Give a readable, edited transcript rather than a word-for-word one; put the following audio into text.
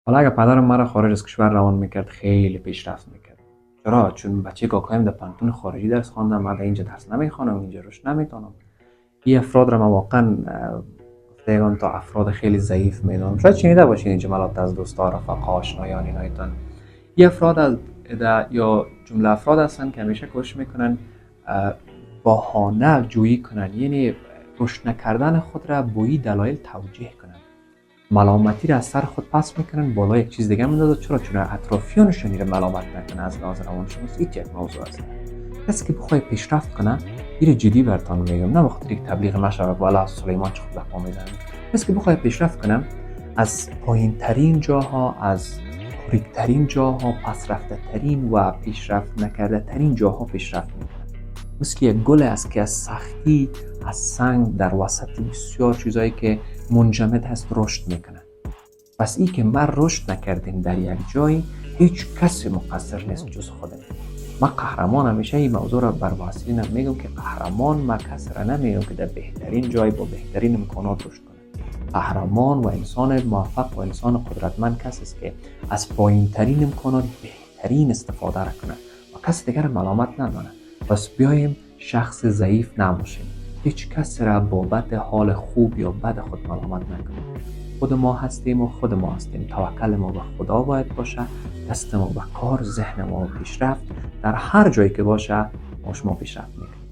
حالا اگه پدرم مرا خارج از کشور روان میکرد خیلی پیشرفت میکرد. چرا؟ چون بچه کاکایم در پانتون خارجی درس خواندم، من در اینجا درس نمیخوانم، اینجا روش نمیتونم. این افراد را من واقعا گفتگان تا افراد خیلی ضعیف میدونم. شاید شنیده باشین این جملات از دوستا، رفقا، آشنایان اینایتان. این افراد از یا جمله افراد هستن که همیشه کوشش میکنن بهانه جویی کنن، یعنی رشد نکردن خود را به این دلایل توجیه کنن، ملامتی را از سر خود پس میکنن، بالا یک چیز دیگه میندازه. چرا؟ چون اطرافیانشون را ملامت نکنه. از لحاظ روانشناسی این یک موضوع است. کسی که بخواد پیشرفت کنه این جدی برتون میگم، نه بخاطر یک تبلیغ نشوه بالا سلیمان چه خود لقا میزنه. کسی که بخواد پیشرفت کنه از پایین ترین جاها، از کوریک ترین جاها، پس رفته ترین و پیشرفت نکرده ترین جاها پیشرفت میکنه. مثل یک گل است که از سختی، از سنگ در وسط بسیار چیزایی که منجمد هست رشد میکنه. پس این که ما رشد نکردیم در یک جایی، هیچ کسی مقصر نیست جز خودمون. ما قهرمان، همیشه این موضوع را بر واسطینم میگم که قهرمان ما کسی را نمیگم که در بهترین جای با بهترین امکانات رشد کنه. قهرمان و انسان موفق و انسان قدرتمند کسی است که از پایین ترین امکانات بهترین استفاده را کنه و کسی دیگر ملامت ندانه. پس بیایم شخص ضعیف نباشیم، هیچ کسی را بابت حال خوب یا بد خود ملامت نکنیم. خود ما هستیم و خود ما هستیم. توکل ما به خدا باید باشه، دست ما به کار، ذهن ما به پیشرفت. در هر جایی که باشه ما شما پیشرفت میکنیم.